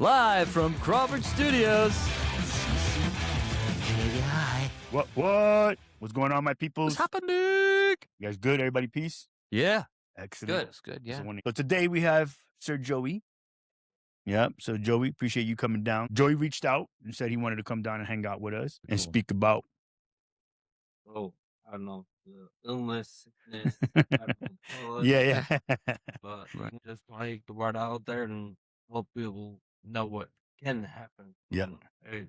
Live from Crawford Studios. Hi. What's going on, my peoples? What's happening? You guys good? Everybody peace? Yeah. Excellent. It's good, yeah. So today we have Sir Joey. Yep. So Joey, appreciate you coming down. Joey reached out and said he wanted to come down and hang out with us and Cool. speak about. Oh, I don't know, the illness, sickness, I don't know, Yeah. but Right. just like the word out there and help people know what can happen. Yeah. It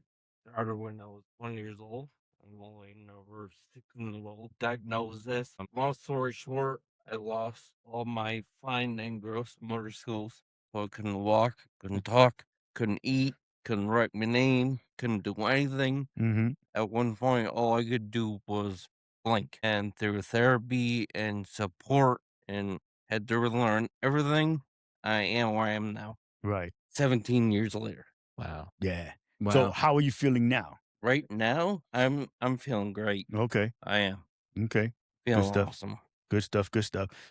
started when I was 20 years old. I'm only never 6-year-old diagnosed this. Long story short, I lost all my fine and gross motor skills. So I couldn't walk, couldn't talk, couldn't eat, couldn't write my name, couldn't do anything. Mm-hmm. At one point, all I could do was blink. And through therapy and support and had to relearn everything, I am where I am now, Right. 17 years later. Wow. Yeah. Wow. So how are you feeling now? Right now, I'm feeling great. Okay. I am Okay. feeling stuff. awesome. Good stuff.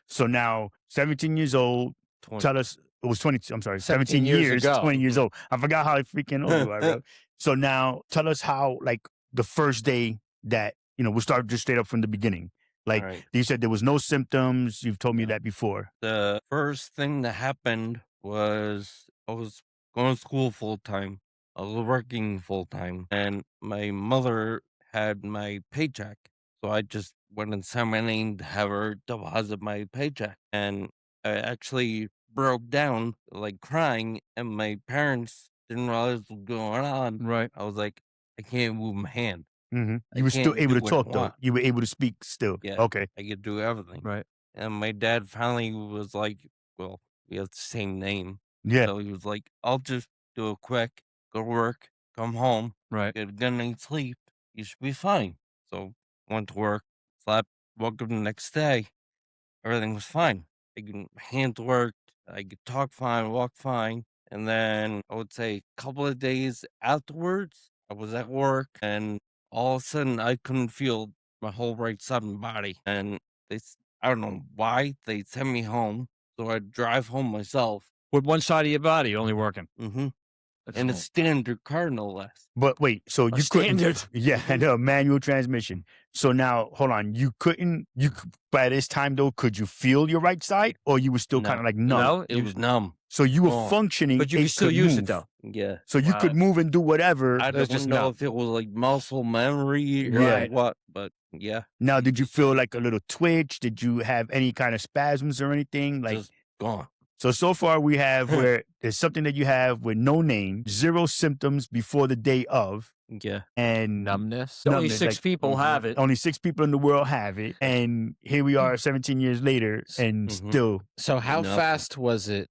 So now 17 years old. 20. Tell us, it was 20, I'm sorry, 17 17 years years, ago. 20 years old. I forgot how freaking old you are, bro. So now tell us how, like, the first day that, we'll start just straight up from the beginning. Like, All right. you said there was no symptoms. You've told me Yeah. that before. The first thing that happened was I was going to school full time. I was working full time, and my mother had my paycheck. So I just went and signed my name to have her deposit my paycheck. And I actually broke down, like crying, and my parents didn't realize what was going on. Right. I was like, I can't move my hand. Mm-hmm. I You were still can't able do to what I talk, though. want. You were able to speak still. Yeah. Okay. I could do everything. Right. And my dad finally was like, well, we have the same name. Yeah. So he was like, I'll just do it quick, go to work, come home, Right. get a good night's sleep. You should be fine. So went to work, slept, woke up the next day. Everything was fine. My hands worked. I could talk fine, walk fine. And then I would say a couple of days afterwards, I was at work and all of a sudden I couldn't feel my whole right side of my body. And I don't know why they sent me home. So I'd drive home myself. With one side of your body only working. Mm-hmm. That's And a cool. standard car, no less. But wait, so you couldn't. standard. Yeah, I know, manual transmission. So now, hold on. By this time, though, could you feel your right side, or you were still No. kind of like numb? No, It was numb. So you were Oh. functioning, but you can it still could use move. it though. Yeah. So you could move and do whatever. I That's don't just know numb. if it was like muscle memory or Right. what, but yeah. Now, did you feel like a little twitch? Did you have any kind of spasms or anything? Like, Just gone. so far we have where there's something that you have with no name, 0 symptoms before the day of, Yeah. and Numbness. Only numbness, 6 like, people have it. only 6 people in the world have it. And here we are 17 years later and Mhm. still. So how Nothing. fast was it,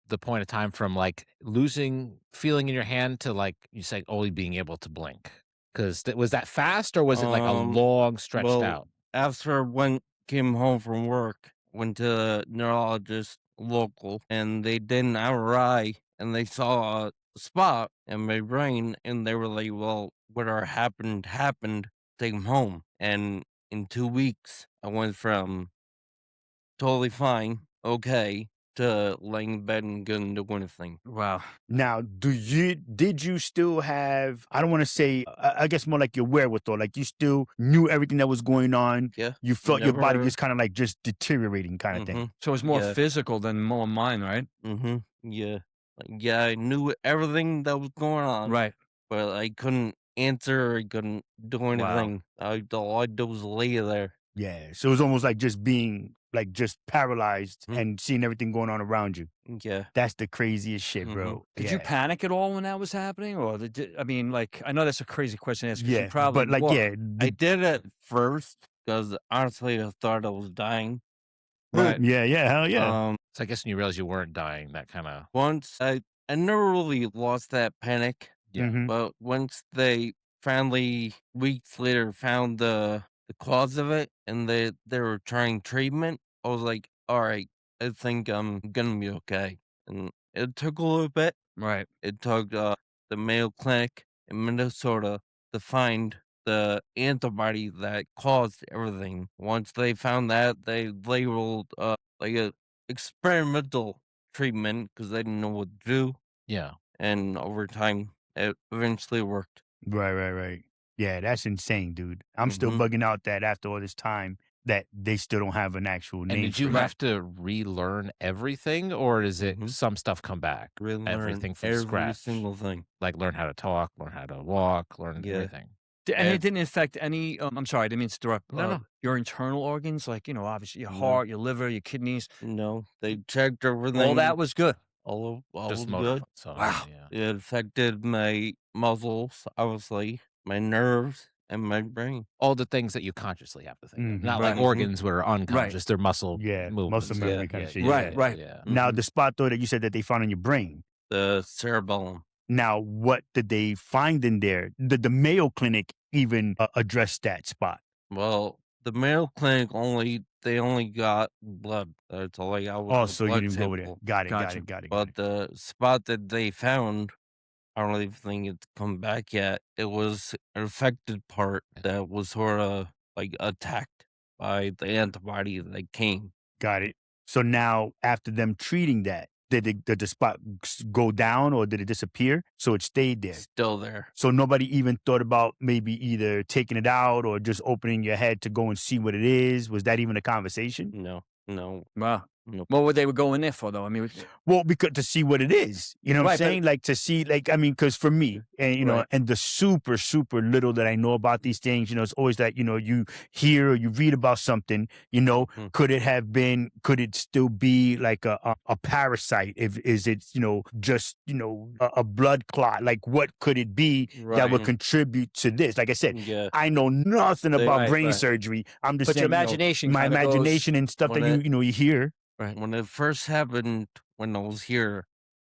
the point of time from like losing feeling in your hand to like you say only being able to blink? Because was that fast or was it like a long stretched out? After came home from work, went to a neurologist local, and they did an MRI, and they saw a spot in my brain, and they were like, well, whatever happened, take him home. And in 2 weeks, I went from totally fine, okay, to laying in bed and couldn't do anything. Wow. Now, did you still have, I don't want to say, I guess more like your wherewithal, like you still knew everything that was going on. Yeah. You felt your body Never- just kind of like just deteriorating kind of thing. So it's more Yeah. physical than more mind, right? Mm-hmm. Yeah. Yeah, I knew everything that was going on. Right. But I couldn't answer. I couldn't do anything. All I did was lay there. Yeah. So it was almost like just being like just paralyzed Mhm. and seeing everything going on around you. Yeah. That's the craziest shit, bro. Did you Yeah. panic at all when that was happening? Or I mean, like, I know that's a crazy question to ask. 'Cause you Yeah. probably But like, were. yeah. I did at first because honestly I thought I was dying. Right. Yeah. Hell yeah. So I guess when you realized you weren't dying, that kind of Once I never really lost that panic. yeah. Mhm. But once they finally weeks later found the cause of it and they were trying treatment, I was like, all right, I think I'm gonna be okay. And it took a little bit. Right. It took the Mayo Clinic in Minnesota to find the antibody that caused everything. Once they found that, they labeled like a experimental treatment because they didn't know what to do. Yeah. and over time, it eventually worked. Right. Yeah, that's insane, dude. I'm still Mhm. bugging out that after all this time that they still don't have an actual And name did for you it. have to relearn everything, or is it Mhm. some stuff come back? Relearn Everything from every scratch? single thing. Like learn how to talk, learn how to walk, learn Yeah. everything. And it Ev didn't affect any, I'm sorry, I didn't mean to interrupt, No. your internal organs, like, obviously your No. heart, your liver, your kidneys, No, they checked all everything. that was good. All Just was motor good. so, Wow. yeah. It affected my muscles, obviously, my nerves, and my brain. All the things that you consciously have to think of. Mhm. Not Right. like organs where unconscious, they're muscle Yeah, movements. muscle memory kind of shit. Right, right. Yeah. Now, Mhm. the spot though that you said that they found in your brain. The cerebellum. Now, what did they find in there? Did the Mayo Clinic even address that spot? Well, the Mayo Clinic they only got blood. That's all I got was Oh, a so you blood didn't go over there. sample. Got it. Gotcha. But the spot that they found, I don't even think it's come back yet. It was an affected part that was sort of like attacked by the antibody that came. Got it. So now, after them treating that, did the spot go down or did it disappear? So it stayed there. Still there. So nobody even thought about maybe either taking it out or just opening your head to go and see what it is. Was that even a conversation? No. Wow. Nope. What would they were going there for, though? I mean, Well, because to see what it is, you know what I'm Right, but- saying? Like to see, like, I mean, because for me, and Right. and the super, super little that I know about these things, it's always that, you hear or you read about something, Mhm. could it still be like a parasite? Is it, just, a blood clot? Like what could it be that would Right. contribute to this? Like I said, Yeah. I know nothing about Right, brain right. surgery. I'm just But your saying, imagination my kinda goes- imagination and stuff that when you hear. right. When it first happened, when I was here,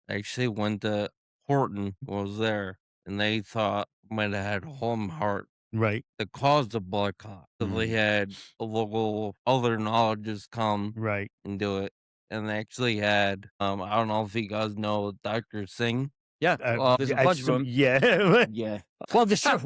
I actually went to Horton, was there, and they thought I might have had a hole in my heart Right. that caused the blood clot. So they had a local other neurologists come Right. and do it. And they actually had, I don't know if you guys know Dr. Singh. Yeah. Well, there's a bunch of them. Yeah. Yeah. Well, there's true.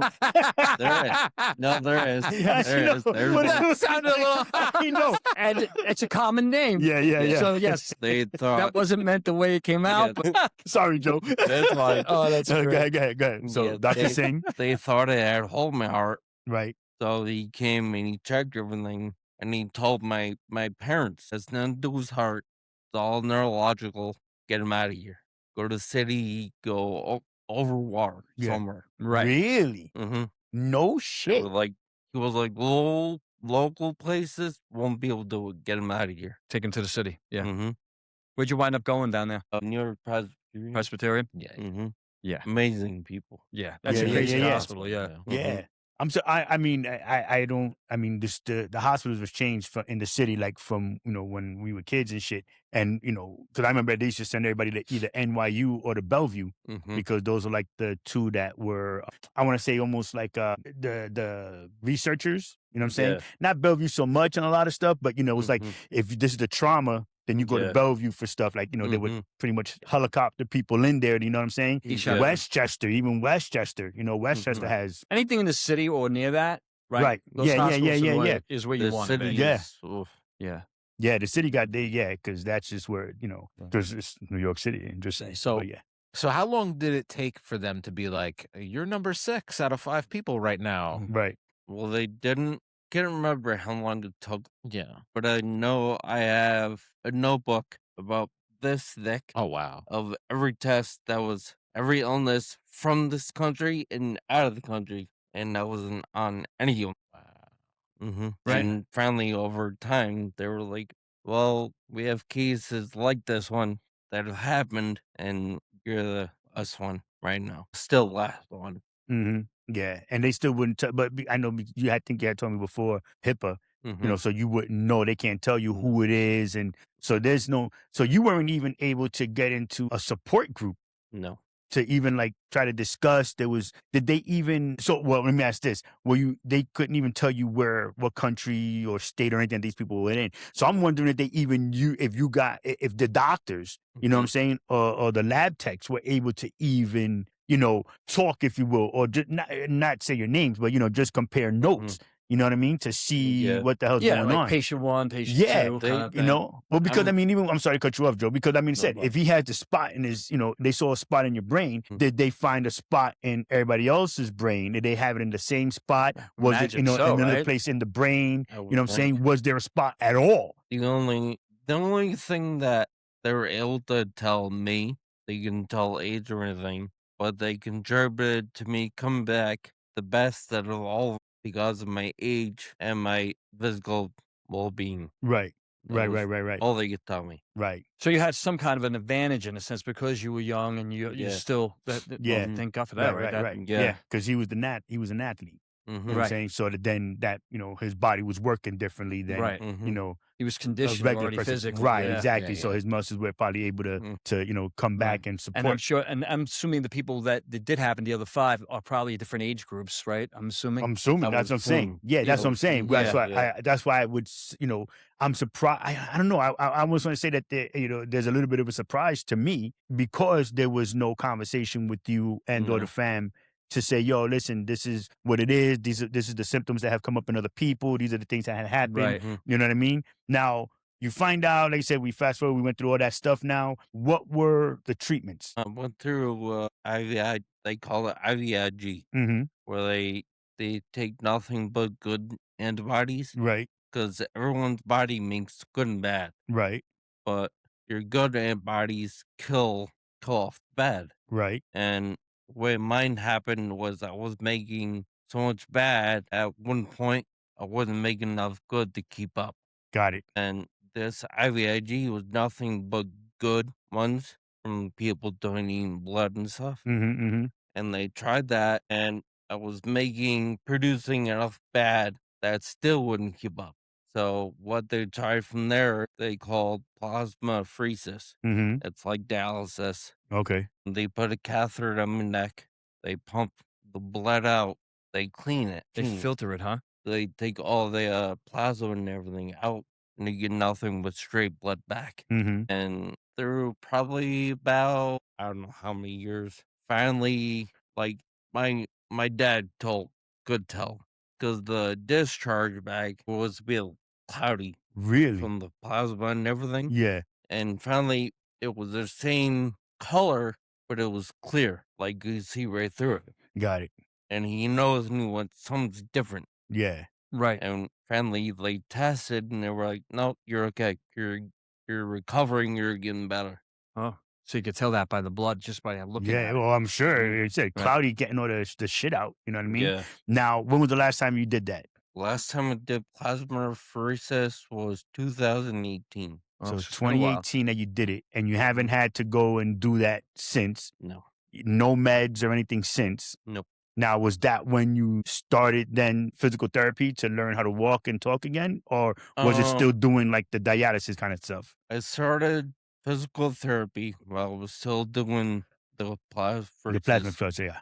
There is. No, there is. Yes, There is. There's one. Sounded a little. I know. And it's a common name. Yeah. So yes, They that thought wasn't meant the way it came out. Yeah. But Sorry, Joe. that's why oh, that's Go great. ahead. So, Yeah, Dr. they- Singh, they thought I had a hole in my heart. right? So he came and he checked everything, and he told my parents, "It's nothing to do with his heart. It's all neurological. Get him out of here. Go to the city. Go over water Yeah. somewhere." Right. Really? Mm-hmm. No It shit. was like he was like local places won't be able to do it. Get him out of here. Take him to the city. Yeah. Mm-hmm. Where'd you wind up going down there? New York Presbyterian. Presbyterian. Yeah. Mm-hmm. Yeah. Amazing people. Yeah. That's Yeah, a yeah, crazy yeah. hospital. Yeah. Yeah. I'm so I mean I don't I mean this the hospitals was changed in the city like from when we were kids and shit and because I remember they used to send everybody to either NYU or the Bellevue Mm-hmm. because those are like the two that were I want to say almost like the researchers, you know what I'm saying? Yeah. Not Bellevue so much on a lot of stuff, but it was like Mhm. if this is the trauma, then you go to Yeah. Bellevue for stuff like they would Mhm. pretty much helicopter people in there. You know what I'm saying? Yeah. Westchester, even Westchester. Westchester Mhm. has Anything in the city or near that, right? Right. Those Yeah, hospitals yeah. is where you The want to be. city Yeah. is- oof. Yeah. Yeah, the city got because that's just where there's it's New York City and just saying. So- but yeah, So how long did it take for them to be like, you're number 6 out of 5 people right now? right. Well, they can't remember how long it took, Yeah. but I know I have a notebook about this thick Oh, wow. of every test that was every illness from this country and out of the country, and that wasn't on any of them. Wow. Mm-hmm. Right. And finally, over time, they were like, "Well, we have cases like this one that have happened, and you're the us one right now, still last one." Mm-hmm. Yeah, and they still wouldn't. But I know I think you had told me before HIPAA. Mhm. So you wouldn't know. They can't tell you who it is, and so there's no. So you weren't even able to get into a support group No. to even like try to discuss. Did they even? So well, let me ask this: they couldn't even tell you what country or state or anything these people were in? So I'm wondering if if the doctors, you know what I'm saying, or the lab techs were able to even talk, if you will, or just not say your names, but just compare notes. You know what I mean? To see Yeah. what the hell's Yeah, going like on. patient 1, patient Yeah, 2 They- kind of you thing. know, well, because I I'm- mean, even I'm sorry to cut you off, Joe. Because I mean, No said problem. if he had the spot in his, they saw a spot in your brain. Mm. Did they find a spot in everybody else's brain? Did they have it in the same spot? Was it, Imagine so, in another right? place in the brain? I You know would what I'm saying? think. Was there a spot at all? The only thing that they were able to tell me, they can tell age or anything, but they contributed to me coming back the best out of all because of my age and my physical well-being. Right. That Right. was Right. Right. Right. all they could tell me. Right. So you had some kind of an advantage in a sense because you were young and you Yeah. still Yeah. well, thank God for that, Right. right? Right. Right. Yeah. Yeah. Because he was he was an athlete. You know Mm-hmm. what I'm Right. saying? So then that, his body was working differently than, Right. Mm-hmm. He was a conditioned regular already person. physically. Right, Yeah. exactly. Yeah, So yeah. his muscles were probably able to, Mm. come back Right. and And I'm support. sure, and I'm assuming the people that did happen, the other 5, are probably different age groups, right? I'm assuming. I'm assuming I that's would what I'm saying. assume. Yeah, Yeah, that's what I'm saying. That's why yeah. that's why I would, I'm surprised. I don't know. I almost want to say that there's a little bit of a surprise to me because there was no conversation with you and or No. the fam to say, yo, listen, this is what it is. This is the symptoms that have come up in other people. These are the things that had happened. Right. Mhm. You know what I mean? Now you find out, like I said, we fast forward, we went through all that stuff. Now, what were the treatments? I went through IVI. They call it IVIG, Mm-hmm. where they take nothing but good antibodies Right. because everyone's body makes good and bad, Right. but your good antibodies kill off bad. Right. And what mine happened was I was making so much bad at one point, I wasn't making enough good to keep up. Got it. And this IVIG was nothing but good ones from people donating blood and stuff. Mm-hmm. Mm-hmm. And they tried that, and I was producing enough bad that still wouldn't keep up. So what they tried from there, they called plasmapheresis. Mm-hmm. It's like dialysis. Okay. They put a catheter on my neck. They pump the blood out. They clean it. They filter it, huh? They take all the plasma and everything out, and you get nothing but straight blood back. Mm-hmm. And through probably about I don't know how many years, finally, like my dad could tell because the discharge bag was a bit cloudy Really? from the plasma and everything. Yeah. And finally, it was the same color, but it was clear, like you could see right through it. Got it. And he knows knew what something's different. Yeah. Right. And finally, they tested, and they were like, "No, you're okay. You're recovering. You're getting better." Oh, so you could tell that by the blood just by looking Yeah. at it. Well, I'm sure Mhm. you said Right. cloudy getting all the shit out. You know what I mean? Yeah. Now, when was the last time you did that? Last time I did plasmapheresis was 2018. Oh, So it's been a while. 2018 that you did it, and you haven't had to go and do that since. No, No meds or anything since. nope. Now, was that when you started then physical therapy to learn how to walk and talk again, or was it still doing like the dialysis kind of stuff? I started physical therapy while I was still doing the The plasma plasmapheresis. flows, yeah.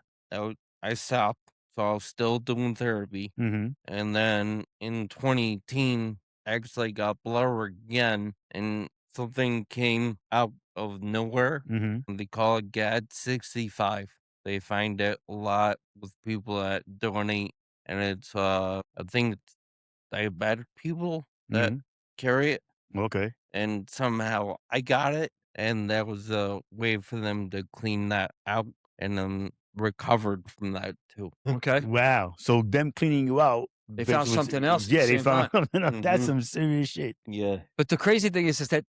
I stopped, so I was still doing therapy. Mm-hmm. And then in 2018, I actually got blood work again, and something came out of nowhere. Mm-hmm. And they call it GAD65. They find it a lot with people that donate, and it's I think it's diabetic people that Mm-hmm. carry it. Okay. And somehow I got it, and that was a way for them to clean that out, and recovered from that too. Okay. Wow. So them cleaning you out. They found something else at the Yeah, they same found time. something else. That's Mhm. some serious shit. Yeah. But the crazy thing is that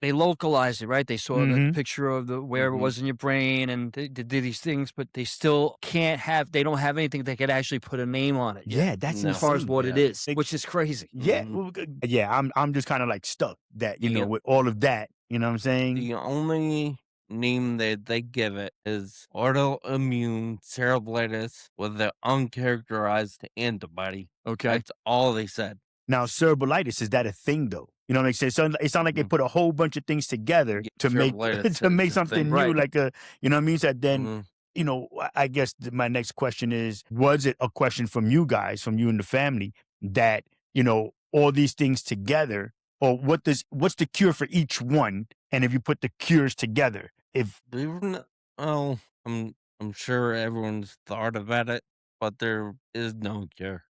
they localized it, right? They saw the Mhm. picture of where it Mhm. was in your brain, and they did these things, but they still they don't have anything that could actually put a name on it. Yeah, that's No. as far as insane. what it Yeah. is, which is crazy. Yeah, Mhm. yeah. I'm just kind of like stuck that Yeah. with all of that. You know what I'm saying? The only name that they give it is autoimmune cerebritis with the uncharacterized antibody. Okay. That's all they said. Now, cerebritis, is that a thing though? You know what I'm saying? So it sounds like they Mhm. put a whole bunch of things together Yeah, to make cerebritis to make is a something thing. new, Right. like you know what I mean? So then, Mhm. I guess my next question is, was it a question from you guys, from you and the family, that, all these things together, or what's the cure for each one? And if you put the cures together, Believe it or not, well, I'm sure everyone's thought about it, but there is no cure.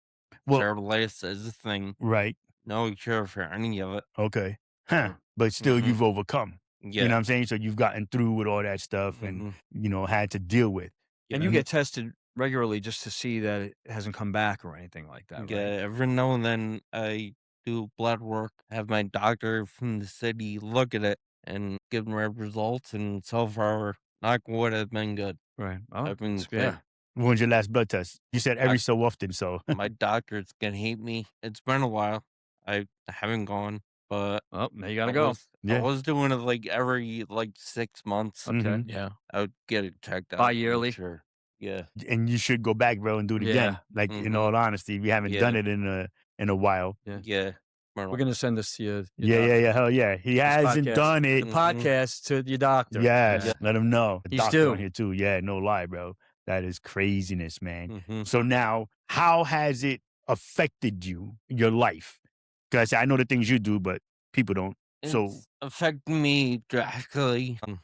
Well, Cellulitis is a thing. right. No cure for any of it. Okay. Huh. So, But still, mhm. you've overcome. You know Yeah. what I'm saying? So you've gotten through with all that stuff and, Mhm. had to deal with. And Yeah. you get tested regularly just to see that it hasn't come back or anything like that, Yeah, right? every now and then I do blood work, have my doctor from the city look at it and give my results, and so far, knock wood, have been good. Right. Oh, I've been that's clear. good. When's your last blood test? You said every I- so often, so. My doctor's gonna hate me. It's been a while. I haven't gone, but Oh, now you I gotta go. was I Yeah. was doing it like every 6 months. Okay. Mhm. Yeah. I would get it checked out. Bi-yearly? Sure. Yeah. And you should go back, bro, and do it Yeah. again. Like, in Mhm. all honesty, if you haven't done Yeah. it in a while. Yeah. Yeah. We're gonna send this to your Yeah, doctor. yeah. Hell yeah. He This hasn't podcast. done The it. podcast to your doctor. Yes. Yeah. Let him know. The He's doctor due. on here too. Yeah, no lie, bro. That is craziness, man. Mhm. So now, how has it affected you, your life? Because I know the things you do, but people don't. So It's affected me drastically. I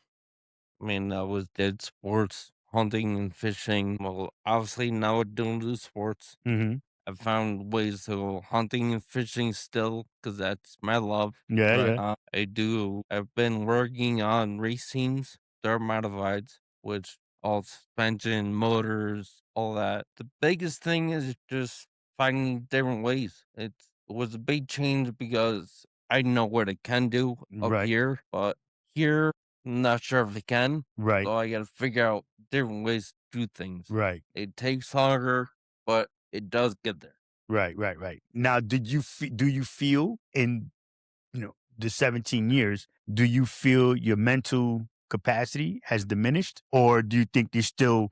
mean, I did sports, hunting and fishing. Well, obviously now I don't do sports. mhm. I've found ways to go hunting and fishing still because that's my love. Yeah, Right. yeah. I do. I've been working on race teams, they're modifieds, which all suspension, motors, all that. The biggest thing is just finding different ways. It was a big change because I know what it can do up Right. here, but here, I'm not sure if it can. Right. So I got to figure out different ways to do things. Right. It takes longer, but it does get there. Right. Now, do you feel in, the 17 years, do you feel your mental capacity has diminished, or do you think you're still,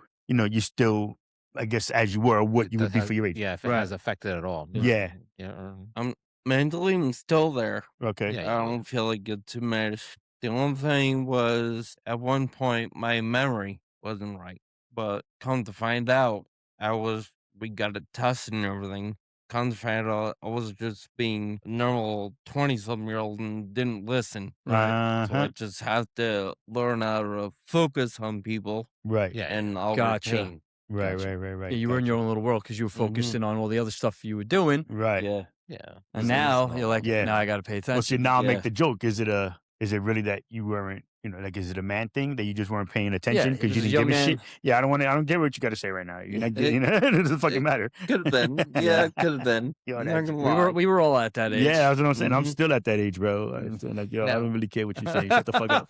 I guess, as you were, or what If you that would be has- for your age? Yeah, if it Right. has affected at all. Yeah. Yeah. Mentally, I'm still there. Okay. Yeah. I don't feel like it's diminished. The only thing was at one point my memory wasn't right. But come to find out, we got it tested and everything. Come to find out, I was just being a normal 20-something-year-old and didn't listen. Right. So I just have to learn how to focus on people Right. Yeah. and I'll Gotcha. retain. Right. Gotcha. Right. Yeah, you were in Gotcha. your own little world because you were focusing on all the other stuff you were doing. Right. Yeah. Yeah. And So now it's you're like, Yeah. now I got to pay Well, see, attention. now I'll Yeah. make the joke. Is it really that you weren't, like, is it a man thing that you just weren't paying attention because it you was a didn't young give a shit? man. Yeah, I don't get what you got to say right now. You're not getting, It- it doesn't fucking it matter. Could have been. Yeah, it could have been. Yo, I'm that not shit- gonna lie. We were all at that age. Yeah, that's what I'm saying. I'm Mhm. still at that age, bro. I'm still like, yo, I don't really care what you're saying. Shut the fuck up.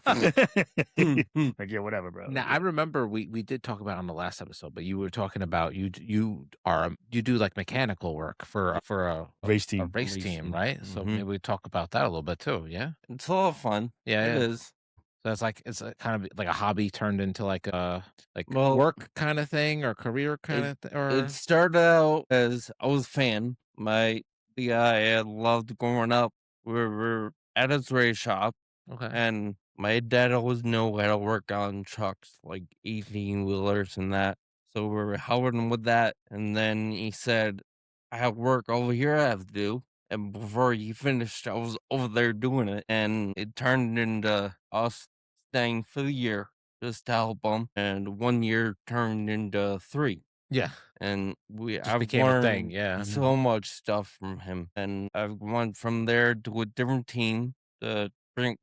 Like, yeah, whatever, bro. Now I remember we did talk about it on the last episode, but you were talking about you do like mechanical work for a Race team. race Race team, team. right? So Mhm. maybe we talk about that a little bit too. Yeah. It's a lot of fun. Yeah. It yeah. is. So it's a kind of like a hobby turned into like a Well, work kind of thing or career kind of thing. Or It started out as I was a fan. The guy I loved growing up. We were at his race shop, okay. and my dad always knew how to work on trucks, like 18-wheelers and that. So we were helping him with that, and then he said, "I have work over here I have to do." And before he finished, I was over there doing it, and it turned into us staying for the year just to help him. And 1 year turned into 3. Yeah. And Just I've became a thing. learned Yeah. so much stuff from him, and I've went from there to a different team to bring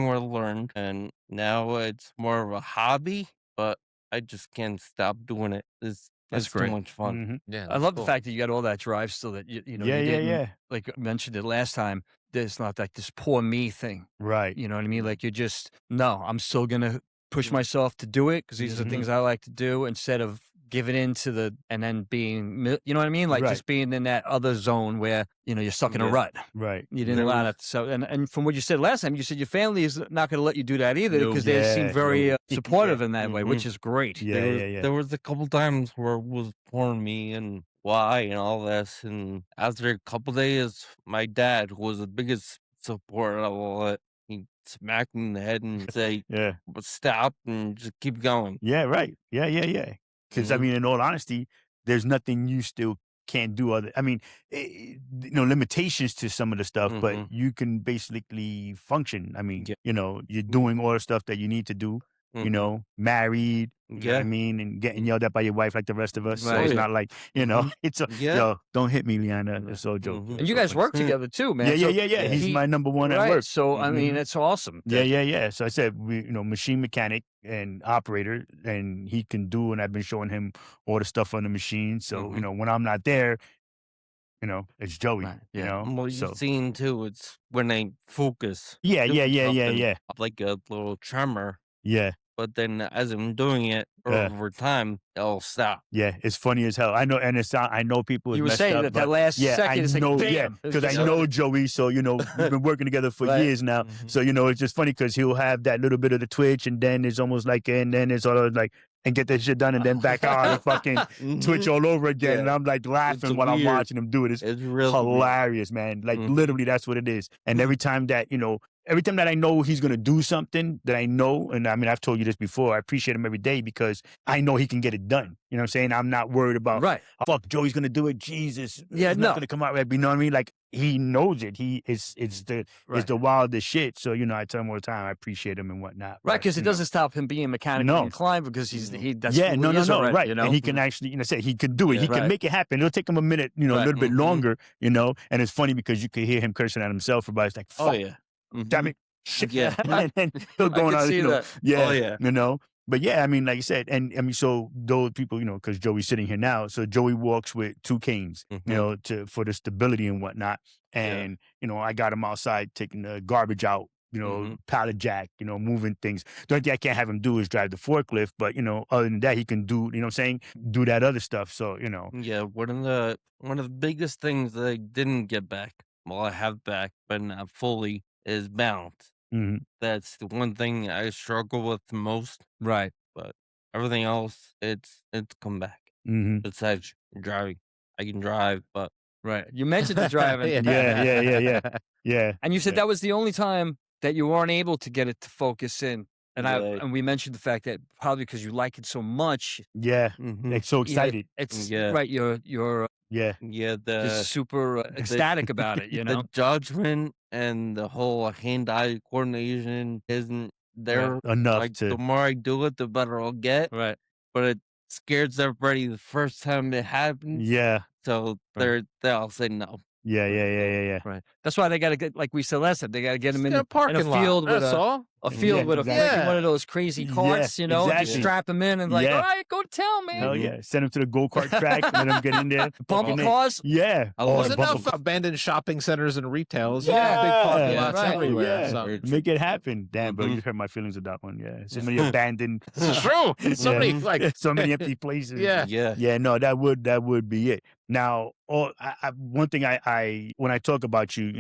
what I learned, and now it's more of a hobby, but I just can't stop doing it. That's It's too great. much fun. Mhm. Yeah. I that's love cool. the fact that you got all that drive still that you Yeah, you yeah, didn't, yeah. like I mentioned it last time. There's not like this poor me thing. Right. You know what I mean? Like you're just, no, I'm still going to push myself to do it because these are the Mhm. things I like to do instead of giving in to and then being, you know what I mean? Like Right. just being in that other zone where, you're stuck in a Yeah. rut. Right. You didn't There allow was- that. So, and from what you said last time, you said your family is not going to let you do that either No. because they seem Yeah, very no. supportive in that way, Mhm. which is great. Yeah, yeah. There was a couple times where it was pouring me and why and all this, and after a couple days, my dad, who was the biggest supporter of all it, he smacked me in the head and say, Yeah. "Stop and just keep going." Yeah, right. Yeah. Because, I Mhm. mean, in all honesty, there's nothing you still can't do limitations to some of the stuff, Mhm. but you can basically function. I mean, Yeah. you're doing all the stuff that you need to do. married. You know what I Yeah. mean? And getting yelled at by your wife like the rest of us. So Right. it's yeah. not like, Mhm. it's Yeah. yo, don't hit me, Liana. Right. It's all a joke. Mhm. yo. And you So guys it's work like, together too, man. yeah, So yeah. Yeah. He's he my number one at right. work. So I mean, Mhm. it's awesome. Yeah, that- yeah. So I said, machine mechanic and operator, and he can do, and I've been showing him all the stuff on the machine. So, Mhm. when I'm not there, it's Joey, Right. Yeah. Well, So, you've seen too. It's when they focus yeah, doing something yeah. like a little tremor, Yeah. but then as I'm doing it Yeah. over time, it'll stop. Yeah, it's funny as hell. I know, and I know people is You were messed saying up, that but last yeah, I second, it's like know, bam. because I Just know like- Joey. So we've been working together for Right. years now. Mhm. So it's just funny because he'll have that little bit of the twitch, and then it's almost like, and then it's all like, and get that shit done, and then back on and fucking twitch Mhm. all over again. And Yeah. I'm like laughing It's while I'm weird. watching him do it. It's It's really weird. hilarious, man. Like Mhm. literally, that's what it is. And every time that I know he's gonna do something that I know, and I mean I've told you this before, I appreciate him every day because I know he can get it done. You know what I'm saying? I'm not worried about Right. fuck Joey's gonna do it. Jesus, Yeah, it's no. not gonna come out right. You know what I mean? Like he knows it. It's Right. the wildest shit. So I tell him all the time I appreciate him and whatnot. Right, but, because it doesn't stop him being mechanically No. inclined because that's yeah, who no, he no, is no, already, right. you know? And he can actually, say he can do it. Yeah. He can Right. make it happen. It'll take him a minute, a Right. little bit Mhm. longer, And it's funny because you can hear him cursing at himself about it's like, fuck, Oh yeah. damn Mhm. it, shit. Yeah. And then he'll I go could on, see that. yeah, Oh yeah. But yeah, I mean, like you said, and I mean, so those people, because Joey's sitting here now, so Joey walks with 2 canes, Mhm. for the stability and whatnot. And, I got him outside taking the garbage out, Mhm. pallet jack, moving things. The only thing I can't have him do is drive the forklift, but, other than that, he can do, what I'm saying? Do that other stuff. So, Yeah. One of the biggest things that I didn't get back, well, I have back, but not fully, is balance. mhm, That's the one thing I struggle with the most. Right. But everything else, it's come back. mhm. Besides driving, I can drive, but Right. You mentioned the driving. Yeah. Yeah. And you said Yeah. that was the only time that you weren't able to get it to focus in. And Yeah. and we mentioned the fact that probably because you like it so much, Yeah. Mhm. Like so yeah, excited. it's Yeah. right. You're Yeah. yeah, just super ecstatic about it, the judgment and the whole hand-eye coordination isn't there. Enough Like to, the more I do it, the better I'll get. Right. But it scares everybody the first time it happens. yeah. So Right. they'll say no. Yeah. Right. That's why they got to get, like we said last time, they got to get Just them in a parking in a field lot. with That's all. a field Yeah, with exactly. maybe one of those crazy Yeah, carts, and just exactly. strap them in and like, Yeah. all right, go tell me. Hell Mhm. yeah. Send him to the go-kart track and let him get in there. Bumper Fucking cars. Yeah. Oh, There's the enough bumper- abandoned shopping centers and retails. Yeah, Big parking yeah, lots right. everywhere. Yeah. So. Make it happen. Damn, bro, Mhm. you hurt my feelings with that one. Yeah. So many abandoned, This is true. So Yeah. many like so many empty places. Yeah. Yeah. Yeah, no, that would be it. Now, one thing I when I talk about you,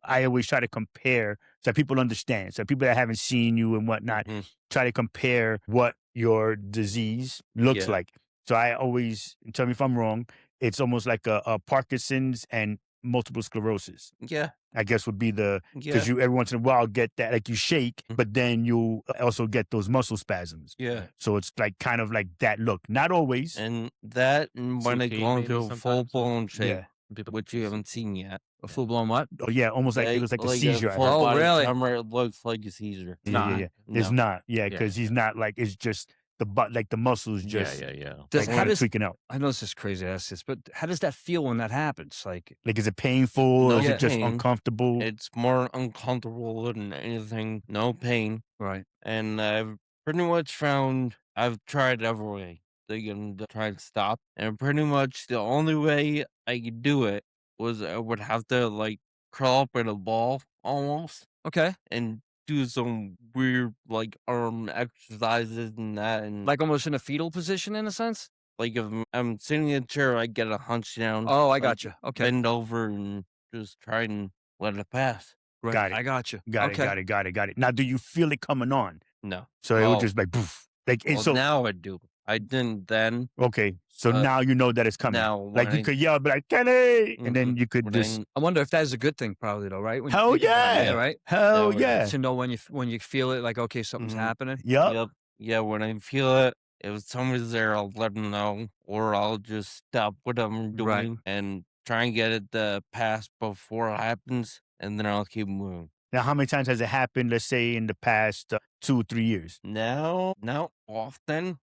I always try to compare so people understand. So people that haven't seen you and whatnot, Mhm. try to compare what your disease looks Yeah. like. So I always tell me if I'm wrong. It's almost like a Parkinson's and multiple sclerosis. Yeah. I guess would be Yeah. because you every once in a while get that like you shake, Mhm. but then you also get those muscle spasms. Yeah. So it's like kind of like that look. Not always. And that and when I CT go maybe into a sometimes. full-blown shape, Yeah. people which you haven't seen yet. A full blown what? Oh yeah, almost like it was like a seizure. I full heard. Oh, body really? tremor, it looks like a seizure. Yeah. It's No. not. Yeah, because he's not like it's just the butt like the muscles just yeah. Does, like how kinda does tweaking out. I know this is crazy to ask this, but how does that feel when that happens? Like, Like is it painful or No is it just pain. uncomfortable? It's more uncomfortable than anything. No pain. right? And I've pretty much found I've tried every way to try and stop. And pretty much the only way I could do it was I would have to like curl up in a ball almost Okay, and do some weird like arm exercises and that. And like almost in a fetal position in a sense. like if I'm sitting in a chair, I get a hunch down. Oh, I like, got you. Okay, Bend over and just try and let it pass. right. Got it. I got you. Got okay. it. Got it. Now do you feel it coming on? No. So it would Oh. just like poof. Like and Well, so now I do. I didn't then. okay. So now you know that it's coming. Now Like when you could yell, be like, Kenny, and then you could when just I wonder if that is a good thing, probably though, right? When you hell think about it, yeah. right? Hell Yeah, yeah. To know when you feel it, like okay, something's Mhm. happening. Yup. Yep. Yeah, when I feel it, if somebody's there, I'll let them know, or I'll just stop what I'm doing Right. and try and get it to pass before it happens, and then I'll keep moving. Now, how many times has it happened, let's say, in the past 2 or 3 years? Now, not often.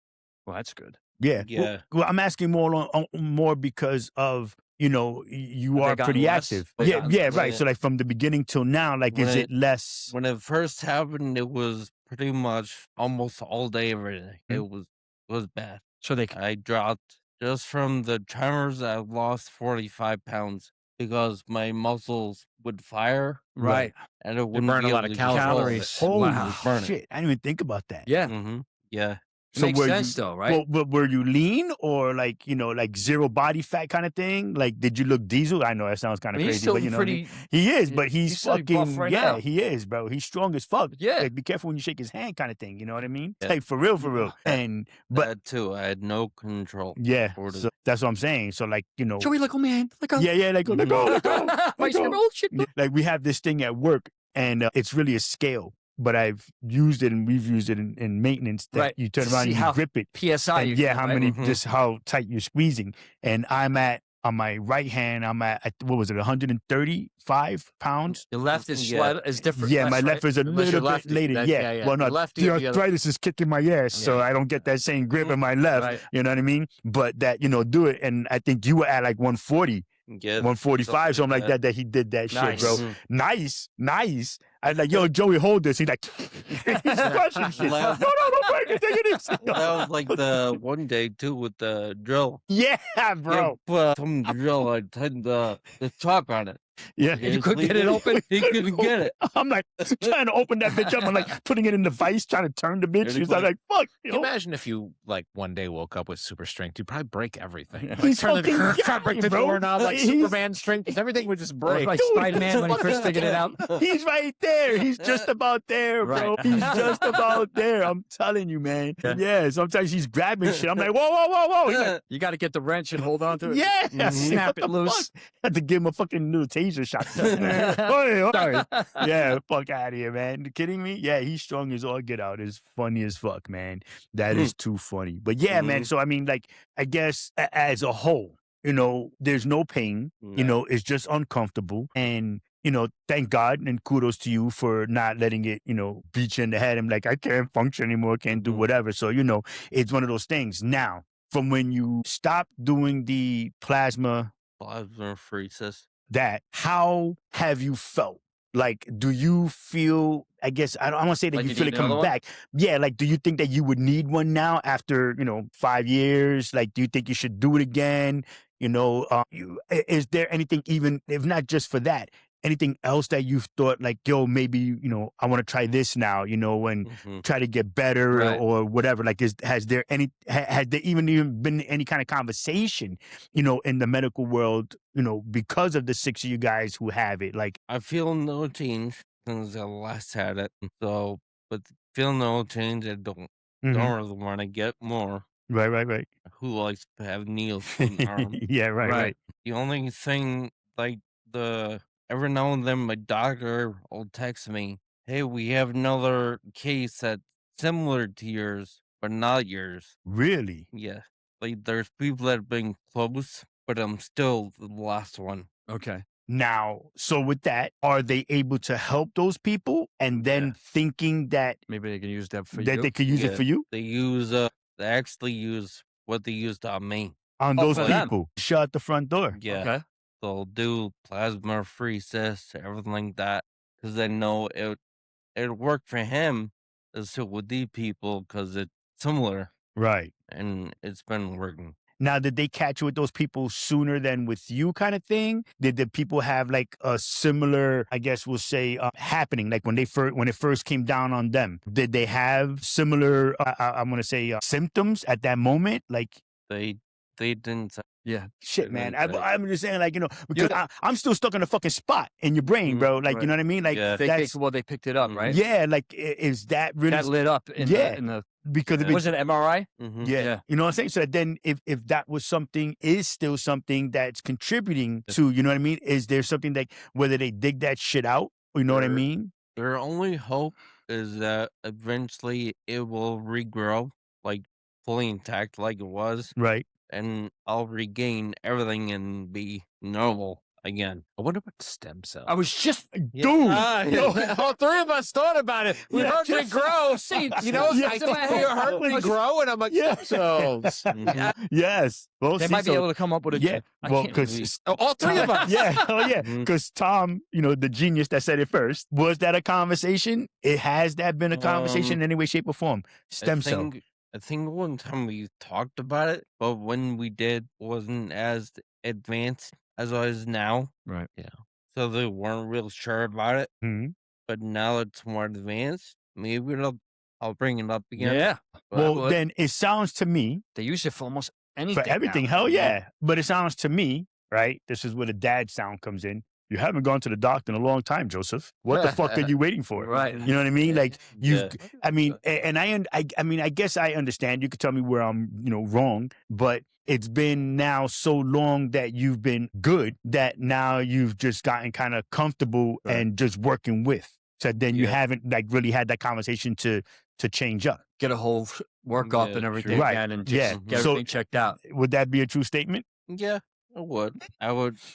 Well, that's good. Yeah. Yeah. Well, I'm asking more because of, you Have they are gotten pretty less? active. They Yeah, gotten yeah, less? right. Yeah. So, like, from the beginning till now, like, When is it it less? when it first happened, it was pretty much almost all day, every day. Mhm. It was bad. So they I dropped just from the tremors. I lost 45 pounds because my muscles would fire right. and it wouldn't burn be a lot able of to control Calories. it. Holy Wow. Just burn it. shit. I didn't even think about that. Yeah. Yeah. It So makes were sense you, though, right? well, were you lean or like, like zero body fat kind of thing? Like, did you look diesel? I know that sounds kind I of mean, he's crazy, still but you know what I mean? pretty. He is, but he's still buff fucking, right yeah, now. he is, bro. He's strong as fuck. Yeah. Like, be careful when you shake his hand kind of thing. You know what I mean? Yeah. Like, for real, for real. And, but That too. I had no control. yeah, over so that's what I'm saying. So, like, Joey, let go, man. Let go. yeah, like, let go, let go. Vice grip. Oh shit. Yeah, like we have this thing at work, and it's really a scale. But I've used it, and we've used it in maintenance. That Right. you turn To around see and you how grip it, PSI. and you yeah, can, how right? many, Mhm. just how tight you're squeezing. And I'm at on my right hand, I'm at what was it, 135 pounds. Your left is Yeah. slight, is different. Yeah, less, my right? left is a Unless you're little bit lefty. later. That- Yeah, yeah, yeah. well, no, You're lefty the or the other- arthritis is kicking my ass, so Yeah. I don't get that same grip in my left. Right. You know what I mean? But that, do it, and I think you were at like 140. Yeah. 145, something like that he did that shit, Nice. bro. Mhm. Nice. I was like, yo, Joey, hold this. He's like, he's crushing shit. No, Laugh. don't break it. Take it easy. That was like the one day too with the drill. Yeah, bro. Yeah, some drill. I tightened the chalk on it. Yeah. You couldn't get it open? He couldn't get it. I'm like trying to open that bitch up. I'm like putting it in the vice, trying to turn the bitch. Really He's like, fuck. Can you imagine if you like one day woke up with super strength? You'd probably break everything. Like, He's turn the, fucking try to break guy, the bro. doorknob like He's- Superman strength. Everything would just break. Like Dude, Spider-Man when he first figured it out. He's right there. He's just about there, bro. Right. He's just about there. I'm telling you, man. Yeah. Sometimes he's grabbing shit. I'm like, whoa. He's like, You got to get the wrench and hold on to it. yeah. Mhm. Snap What it the loose. fuck? Had to give him a fucking little taser shot. Oh, sorry. Yeah, fuck out of here, man. You kidding me? Yeah, he's strong as all get out. It's funny as fuck, man. That is too funny. But yeah, man. Mhm. So I mean, like, I guess as a whole, there's no pain. It's just uncomfortable. And thank God and kudos to you for not letting it, beat you in the head. I'm like, I can't function anymore, can't do Mhm. whatever. So, it's one of those things. Now, from when you stopped doing the plasma, Plasmapheresis. how have you felt? Like, do you feel, I guess, I don't want to say that Like you you feel need it coming another one? back. Yeah, like, do you think that you would need one now after, 5 years? Like, do you think you should do it again? Is there anything, even if not just for that, anything else that you've thought like, yo, maybe, I want to try this now, and Mhm. try to get better Right. or whatever? Like, has there even been any kind of conversation, in the medical world, because of the 6 of you guys who have it? Like, I feel no change since I last had it. So, but feel no change. I don't mhm. really want to get more. Right. Who likes to have needles in the arm? Yeah, right. Right. The only thing, like every now and then, my doctor will text me, "Hey, we have another case that's similar to yours, but not yours." Really? Yeah, like there's people that have been close, but I'm still the last one. Okay. Now, so with that, are they able to help those people and then Yeah. thinking that Maybe they can use that for that you. they could use it Yeah. for you They actually use what they used on me. on Oh, those for them. people? Shut the front door. Yeah, Okay. they'll do plasmapheresis, everything like that, because they know it worked for him. So with these people, because it's similar Right. and it's been working. Now, did they catch you with those people sooner than with you kind of thing? Did the people have like a similar, I guess we'll say, happening? Like when it first came down on them, did they have similar, I'm going to say, symptoms at that moment? Like, They didn't say Yeah. shit, They man. didn't say. I'm just saying, like, because I'm still stuck in a fucking spot in your brain, bro. Like, you right. know what I mean? Like, Yeah. They picked it up, Mhm. right? yeah, like, is that really That lit up in Yeah. the because if Yeah. was it MRI? Mhm. yeah, Yeah. you know what I'm saying? So then if that was is still something that's contributing to, you know what I mean? Is there something like whether they dig that shit out? You know what I Sure. mean? Their only hope is that eventually it will regrow, like fully intact, like it was, Right. and I'll regain everything and be normal again. I wonder what stem cells. I was just Dude, All three of us thought about it. We Yeah. heard me grow. You know, Yeah. I think you heard me grow, and I'm like, Yeah. stem cells. yes. Well, they see, might be so- able to come up with a yeah. I Well, can't because believe- Oh, all three of us. yeah, oh yeah, Mhm. because Tom, the genius that said it first, was that a conversation? Has that been a conversation in any way, shape, or form? Stem cell. I think one time we talked about it, but when we did, wasn't as advanced as it is now. Right. So they weren't real sure about it. Mhm. But now it's more advanced. Maybe I'll bring it up again. Yeah. But Well, then it sounds to me They use it for almost anything. for everything. now. Hell yeah. But it sounds to me, right? This is where the dad sound comes in. You haven't gone to the doctor in a long time, Joseph. What the fuck are you waiting for? Right. You know what I mean? Like Yeah. I mean, and I mean, I guess I understand. You could tell me where I'm, wrong, but it's been now so long that you've been good that now you've just gotten kind of comfortable Right. and just working with. So then you Yeah. haven't like really had that conversation to change up. Get a whole workup Yeah, and everything true. again and Yeah. just get So- everything checked out. Would that be a true statement? Yeah, I would.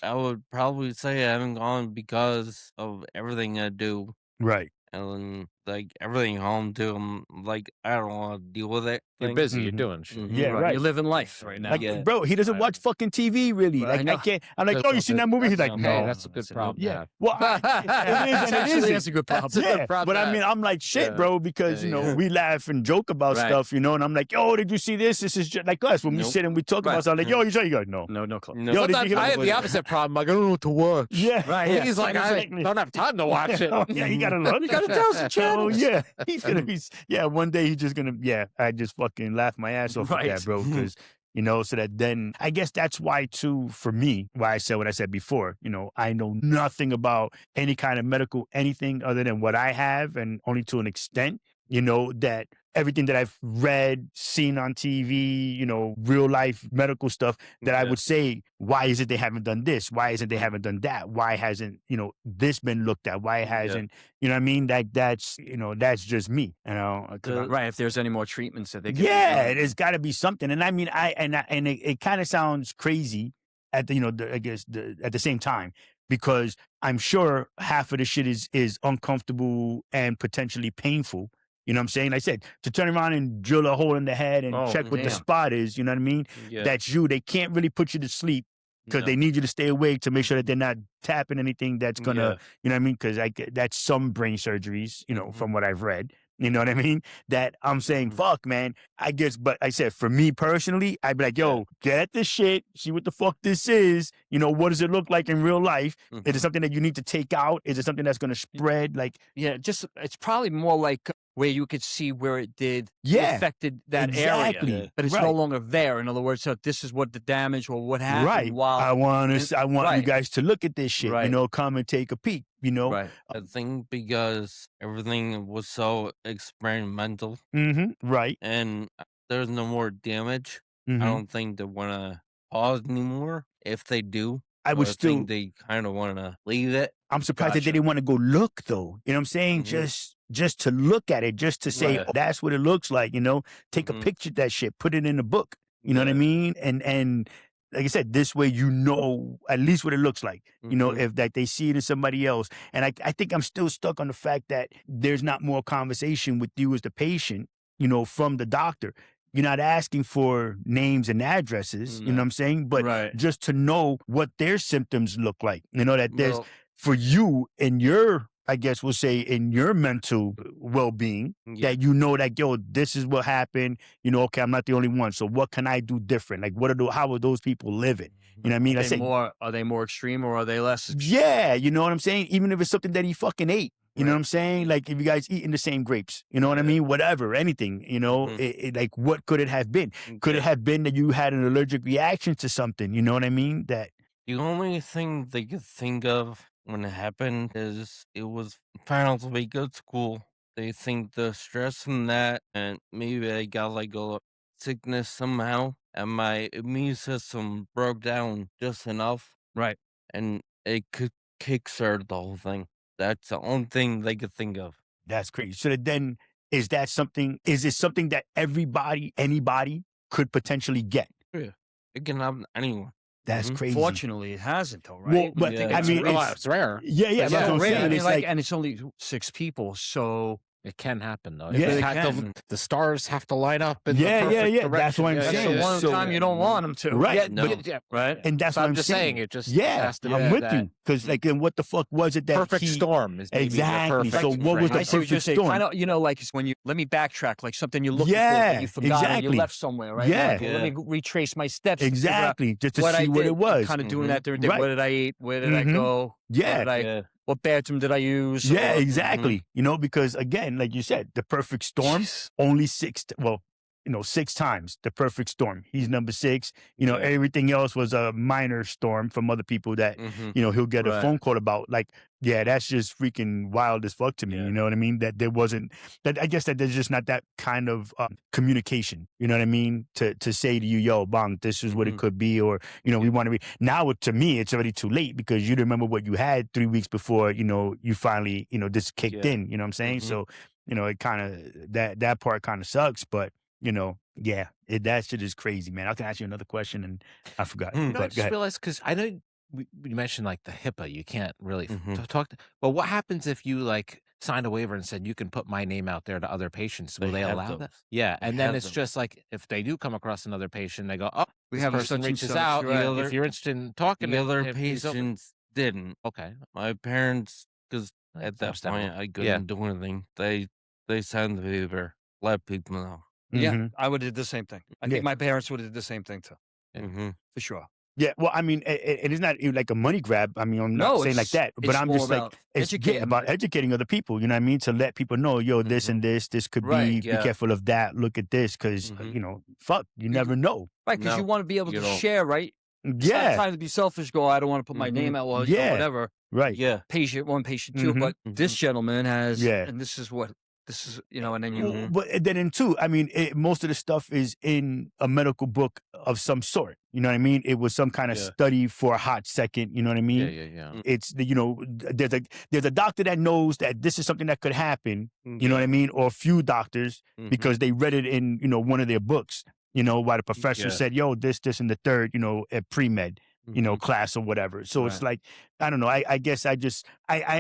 I would probably say I haven't gone because of everything I do. Right. And like everything home too. I'm like, I don't want to deal with it. You're thing. busy. You're Mhm. doing shit. Mhm. Yeah, right. You're living life right now. Like, Yeah. bro, he doesn't watch fucking TV really. Right, I Like, I know. can't. I'm like, That's oh, you seen that movie? He's like, Hey, no. That's a good That's a problem. Yeah. to have. Well, it is and it Actually, isn't. that's a good problem. That's a good Yeah, problem but to I mean, have. I'm like shit, Yeah. bro, because Yeah. we laugh and joke about Right. stuff, and I'm like, yo, did you see this? This is just like us when we Nope. sit and we talk Right. about something. Like, yo, you saw? You go, no. No clue. No. Yo, did you Sometimes hear I have about- the opposite problem. Like, I don't know what to watch. Yeah, Right. Yeah. He's like, I Exactly. don't have time to watch it. Yeah, you gotta look. You gotta tell some Oh channels. yeah, he's gonna be. Yeah, one day he's just gonna. Yeah, I just fucking laugh my ass off Right. at that, bro. Because so that then I guess that's why too for me why I said what I said before. I know nothing about any kind of medical anything other than what I have, and only to an extent. That everything that I've read, seen on TV, real life medical stuff that I Yeah. would say, why is it they haven't done this? Why isn't they haven't done that? Why hasn't, this been looked at? Why hasn't, you know what I mean? Like that's that's just me, 'cause I'm- Right. If there's any more treatments that they can yeah, there's got to be something. And I mean, and it kind of sounds crazy at the, I guess at the same time, because I'm sure half of the shit is uncomfortable and potentially painful. You know what I'm saying? Like I said, to turn around and drill a hole in the head and Oh, check what the damn. spot is, you know what I mean? Yeah. That's you. They can't really put you to sleep because No. they need you to stay awake to make sure that they're not tapping anything that's gonna, Yeah. you know what I mean? Because that's some brain surgeries, Mhm. from what I've read. You know what I mean? That I'm saying, Mhm. fuck, man. I guess, but I said, for me personally, I'd be like, yo, get at this shit, see what the fuck this is. What does it look like in real life? Is it Mhm. something that you need to take out? Is it something that's going to spread? Like, Yeah, it's probably more like where you could see where it did Yeah, affected that exactly. area, but it's Right. no longer there. In other words, so this is what the damage or what happened. right. While I want and- you right. guys to look at this shit, Right. come and take a peek, right. I think because everything was so experimental Right. and there's no more damage, Mhm. I don't think they want to pause anymore. If they do, I would I still, think they kind of want to leave it. I'm surprised that they Gotcha. didn't want to go look though. You know what I'm saying? Mhm. Just to look at it, just to say, Right. oh, that's what it looks like, take a Mhm. picture of that shit, put it in a book. You know what I Yeah. mean? And like I said, this way at least what it looks like. Mhm. If like they see it in somebody else. And I think I'm still stuck on the fact that there's not more conversation with you as the patient, from the doctor. You're not asking for names and addresses, you know No. what I'm saying? But Right. just to know what their symptoms look like. That there's Well, for you in your, I guess we'll say in your mental well-being, yeah. that like, yo, this is what happened. Okay, I'm not the only one. So what can I do different? Like, how are those people living? You know what I mean? Are they more extreme or are they less extreme? Yeah, you know what I'm saying? Even if it's something that he fucking ate. You know Right. what I'm saying? Like if you guys eating the same grapes, you know what I Yeah. mean? Whatever, anything, Mhm. like what could it have been? Could it Yeah. have been that you had an allergic reaction to something? You know what I mean? That The only thing they could think of when it happened is it was finals week at school. They think the stress from that, and maybe I got like a sickness somehow, and my immune system broke down just enough, Right. and it could kickstart the whole thing. That's the only thing they could think of. that's crazy. So then is it something that anybody could potentially get? It can happen to anyone. That's Mhm. crazy. Fortunately, it hasn't though, right? Well, but Yeah, I mean, it's rare. yeah, But that's yeah, what I'm rare. saying. I mean, It's like, and it's only 6 people, so It can happen though. Yeah. it It can. The stars have to line up in Yeah, the yeah, perfect yeah. That's direction. what I'm Yeah, that's saying. the one So- time you don't want them to, right. Yeah, No. yeah, right? And that's so what I'm just saying. It just has to I'm be with that you. Because like, and what the fuck was it that perfect he, storm is maybe the exactly. perfect So what was phrase. the I see what you're perfect saying. storm? Kind of, like it's when you let me backtrack, like something you're looking for Yeah, that you forgot or you exactly. left somewhere, right? Yeah. Like, well, let me retrace my steps. Exactly. Just to What see I what did, it was. kind of doing Mhm. that during the day. Right. What did I eat? Where did I Mhm. go? Yeah. What bathroom did I use? Yeah, Or- exactly. You know, because again, like you said, the perfect storm, Jeez. only 6 times the perfect storm. He's number 6. Yeah. Everything else was a minor storm from other people that, Mhm. he'll get a Right. phone call about. Like, yeah, that's just freaking wild as fuck to me. Yeah. You know what I mean? That there wasn't that. I guess that there's just not that kind of communication. You know what I mean? To say to you, yo, bang, this is what it Mhm. could be, or we want to be. Now, to me, it's already too late because you remember what you had 3 weeks before. You finally, this kicked Yeah. in. You know what I'm saying? Mhm. So, it kind of that part kind of sucks, but. Yeah, that shit is crazy, man. I can ask you another question, and I forgot. Hmm. I But go just ahead. realized because I know you mentioned like the HIPAA, you can't really Mhm. talk. But what happens if you like signed a waiver and said you can put my name out there to other patients? Will they have allow that? those. Yeah, They and then have it's them. just like if they do come across another patient, they go, "Oh, We this have a person such and reaches such, out. right. If you're interested in talking The to other him, he's over." patients didn't. Okay, My parents, because That's at that understandable. point I Yeah. couldn't do anything. They signed the paper, let people know. Yeah, Mhm. I would have did the same thing. I Yeah. think my parents would have did the same thing too, Yeah. Mm-hmm. for sure. Yeah, well, I mean, it is not like a money grab. I mean, I'm not No, saying like it's- that, but it's I'm more just like, about it's educating about them. educating other people. You know what I mean? To let people know, yo, this and this could Right, be yeah. careful of that. Look at this, because Mhm. fuck, you never know. Right, because you No, want to be able you to don't. share, right? It's not Yeah, time to be selfish. Go, I don't want to put my name out. Well, Yeah. whatever. right. Yeah. Patient 1, patient 2. Mhm. But this gentleman has, Yeah. and this is, and then you, Well, but then in 2, I mean, most of the stuff is in a medical book of some sort. You know what I mean? It was some kind of Yeah. study for a hot second. You know what I mean? Yeah. It's there's a doctor that knows that this is something that could happen. You know what I mean? Or a few doctors because they read it in one of their books. Why the professor Yeah. said, "Yo, this, and the third," at pre-med, class or whatever. So it's like, I don't know. I guess I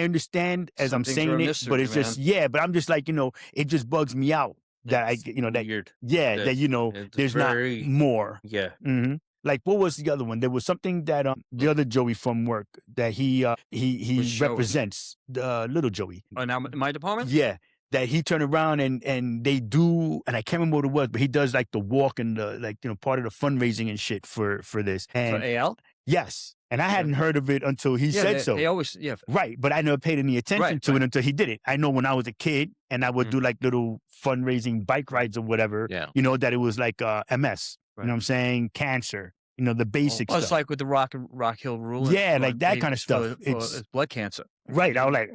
understand as Some I'm things saying are a it, mystery, but it's just but I'm just like it just bugs me out that It's that weird. that It's there's very- not more. Yeah. hmm Like, what was the other one? There was something that the other Joey from work that he Which Joey? represents, the little Joey. oh, now in my department? Yeah, that he turned around and they do, and I can't remember what it was, but he does like the walk and the part of the fundraising and shit for this. For And AL? yes, and I hadn't heard of it until he Yeah, said so. They always, Right, but I never paid any attention to it until he did it. I know when I was a kid and I would do like little fundraising bike rides or whatever, Yeah. that it was like MS, you know what I'm saying? Cancer, the basic Well, stuff. it's like with the Rock Hill rule. Yeah, like that kind of stuff. It's blood cancer. Right, I was like,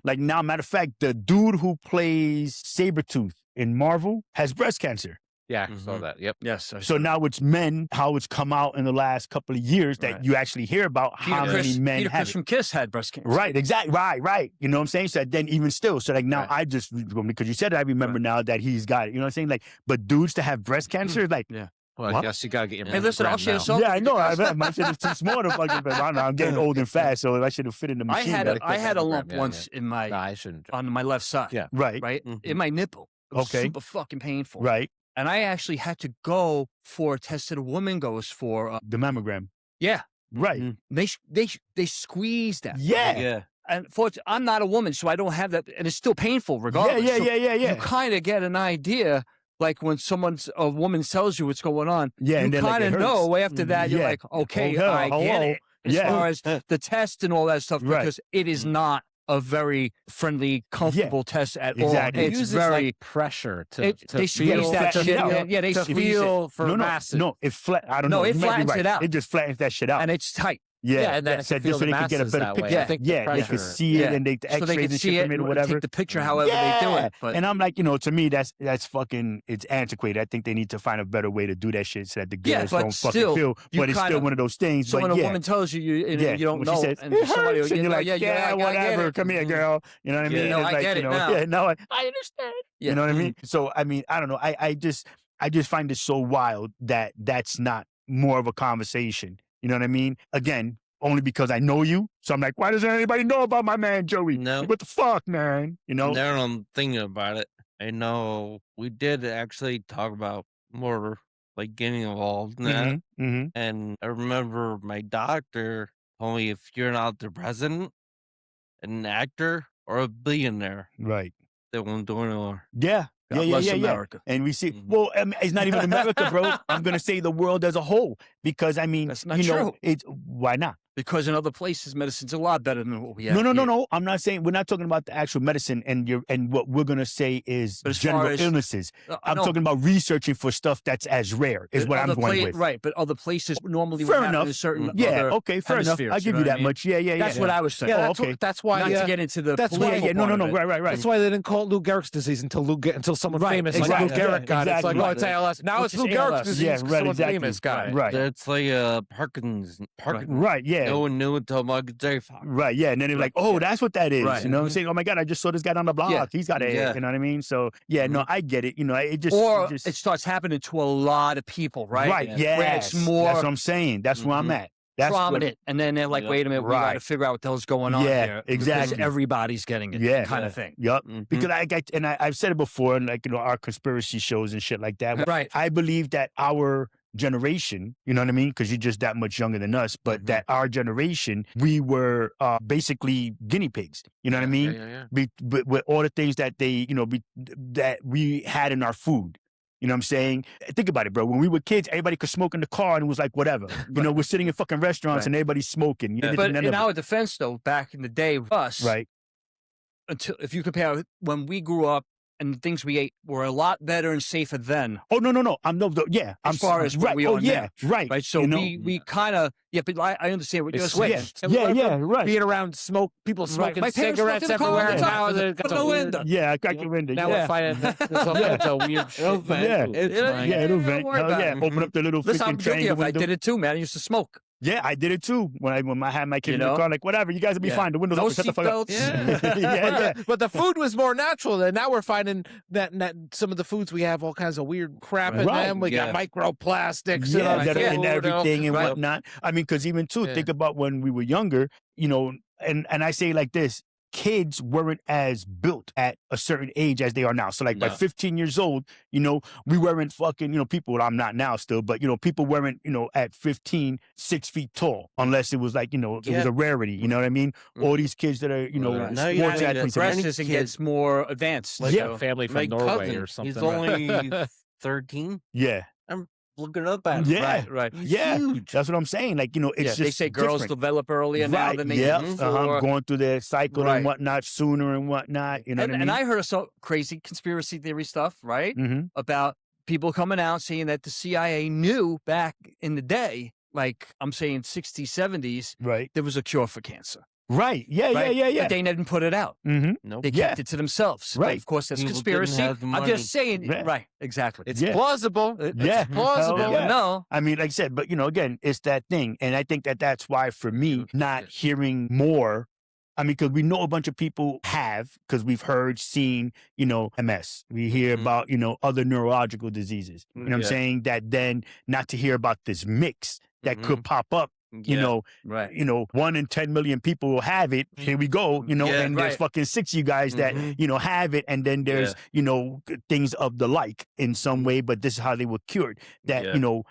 like now, matter of fact, the dude who plays Sabretooth in Marvel has breast cancer. Yeah, I saw that. Yep. Yes. So now it's men, how it's come out in the last couple of years that Right. you actually hear about how many men Peter have Chris it. from Kiss had breast cancer. Right, exactly. Right. You know what I'm saying? So then even still, so like now Right. I just, because you said it, I remember now that he's got it. You know what I'm saying? Like, but dudes to have breast cancer, like, Well, I What? guess you gotta get your. Hey, listen, I'll mammogram share now. some- yeah, I know. My shit is too small to fucking, but I don't know. I'm getting old and fast, so I should have fit in the I machine. had better. I had a mammogram, lump yeah, once in my No, I shouldn't. on my left side. Yeah. Right, Right Mhm. in my nipple. It was Okay. super fucking painful. right. And I actually had to go for a test that a woman goes for. The mammogram. Yeah, Right. Mhm. they squeeze that. Yeah. Yeah. And fortunately, I'm not a woman, so I don't have that, and it's still painful regardless. Yeah, So yeah. You kind of get an idea, like when a woman tells you what's going on. Yeah, you and then, like, kind it of hurts. know after that. You're Yeah. like, okay, Oh, hell, I get hello. it. As Yeah. far as the test and all that stuff, Right. because it is not a very friendly, comfortable test at all. exactly. It It's uses very. like pressure to They squeeze feel that flatten shit. it out. Yeah, they to squeeze it, feel for masses. No, it flat. I don't No, know. it You might be flattens right. it out. It just flattens that shit out. and it's tight. Yeah, and then it so can feel just so the they could get a masses better that picture. way. I think the they pressure- could see it Yeah. and they the So they X-rays can and see shit it from it or and whatever. take the picture however they do it. But And I'm like, to me, that's fucking, it's antiquated. I think they need to find a better way to do that shit so that the Yeah, girls but don't fucking still, feel. you But it's still kinda- one of those things. so but when a yeah. woman tells you, you don't when know, she says, and it somebody hurts, will and you're like, you're like, I get whatever, it. come here, girl. You know what I mean? no, It's I like, get it now. Yeah, no, I understand. Yeah. You know what I mean? So, I mean, I don't know. I just find it so wild that that's not more of a conversation. You know what I mean? Again, only because I know you. So I'm like, why doesn't anybody know about my man Joey? No. Like, what the fuck, man? You know? Now I'm thinking about it. I know we did actually talk about more like getting involved in that. And I remember my doctor told me if you're not the president, an actor, or a billionaire, Right. they won't do it anymore. Yeah. God Yeah. bless America. And we see, Mhm. well, I mean, it's not even America, bro. I'm going to say the world as a whole, because I mean, That's not you know, true. it's why not? Because in other places, medicine's a lot better than what we have. No. I'm not saying, we're not talking about the actual medicine, and what we're gonna say is But as far general as- illnesses. I'm no, talking about researching for stuff that's as rare, is but what I'm other going with. Right, but other places normally Fair would have enough. in certain Yeah, other okay, fair enough. hemispheres, I'll give you know you what I that mean? much. Yeah. That's what I was saying. Yeah, Oh, that's, okay. that's why. Not to get into the that's why- political No, part of it. right. That's why they didn't call it Lou Gehrig's disease until someone Right, famous exactly. like Lou Gehrig got it. It's like, Exactly. oh, it's ALS. Now Which it's Lou is Gehrig's ALS. disease Yeah, because right, someone exactly. famous got it. Right. That's like Parkinson's. Right, yeah. No one knew until Michael J. Fox. Right, yeah. And then they're like, oh, that's what that is. Right. You know what I'm saying? Oh my God, I just saw this guy on the block. Yeah. He's got a, Yeah. you know what I mean? So yeah, no, I get it. You know, it just, Or it just it starts happening to a lot of people, right? Right, Yeah. Where it's yes. more That's what I'm saying. That's where I'm at. That's what- prominent, and then they're like, Yep. wait a minute, we got to Right. figure out what the hell's going on Yeah, here. exactly. Because everybody's getting it, Yeah. kind of thing. Yup. Mhm. Because I've said it before, and like, you know, our conspiracy shows and shit like that. Right. I believe that our generation, you know what I mean? Because you're just that much younger than us, but that our generation, we were basically guinea pigs. You know what I mean? Yeah. With all the things that they, you know, that we had in our food. You know what I'm saying? Think about it, bro. When we were kids, everybody could smoke in the car and it was like, whatever. You know, we're sitting in fucking restaurants Right. and everybody's smoking. You didn't But none in of it. our defense, though, back in the day, with us, Right. until if you compare when we grew up and the things we ate were a lot better and safer then, Oh, no. Yeah. as far as what right. we Oh, are yeah. now. Right. Right. So you know? we kind of, but I understand what They you're switched. saying. Yeah. Yeah. Right. Being around people smoking My parents smoked cigarettes in the car all everywhere. the time. Now they're Put got no a weird, window. Yeah. I can win now yeah. we're finding there's all kinds of weird shit. Yeah. Yeah, it'll don't vent. worry Hell about yeah. it. Open up the little Listen, I'm freaking guilty triangle of it. I window. did it too, man. I used to smoke. Yeah, I did it too. When I had my kids You in the know? car, like, whatever, you guys will be Yeah. fine. The windows No open, shut the fuck up. seatbelts. yeah. But the food was more natural. And now we're finding that some of the foods we have all kinds of weird crap in Right. them. We got microplastics Yeah, in that are in our food, everything and right? whatnot. I mean, because even too, Yeah. think about when we were younger, you know, and I say it like this, kids weren't as built at a certain age as they are now. So like by No. 15 years old, you know, we weren't fucking, you know, people, well, I'm not now still, but you know, people weren't, you know, at 15, 6 feet tall, unless it was like, you know, it was Yeah. a rarity, you know what I mean? All these kids that are, you know, Right. Now you sports need a athletes. fresh Progresses and kid. gets more advanced. Like Yeah. a family My from Norway cousin, or something. he's right? only 13. Yeah. Looking up at him. Yeah. Right. He's Yeah. huge. That's what I'm saying. Like, you know, it's Yeah, just they say girls different. develop earlier now than they yeah, did before. going through their cycle Right. and whatnot sooner and whatnot. You know And, what I and mean? I heard some crazy conspiracy theory stuff, right? Mm-hmm. About people coming out saying that the CIA knew back in the day, like I'm saying 60s, 70s, Right. there was a cure for cancer. Right. Yeah. Right? Yeah. But they didn't put it out. Mm-hmm. Nope. They Yeah. kept it to themselves. Right. Of course, that's People didn't conspiracy. have the I'm money. just saying, Yeah. right, exactly. It's Yeah. plausible. Yeah. It's plausible. Hell yeah. No. I mean, like I said, but you know, again, it's that thing, and I think that that's why, for me, not hearing more. I mean, because we know a bunch of people have, because we've heard, seen, you know, MS. We hear Mhm. about, you know, other neurological diseases. You know what I'm Yeah. saying? That then not to hear about this mix that could pop up. You Yeah. know, Right. 1 in 10 million people will have it. Here we go. You know, Yeah, and there's right. fucking 6 of you guys that, Mhm. you know, have it. And then there's, you know, things of the like in some way, but this is how they were cured. That, Yeah. you know,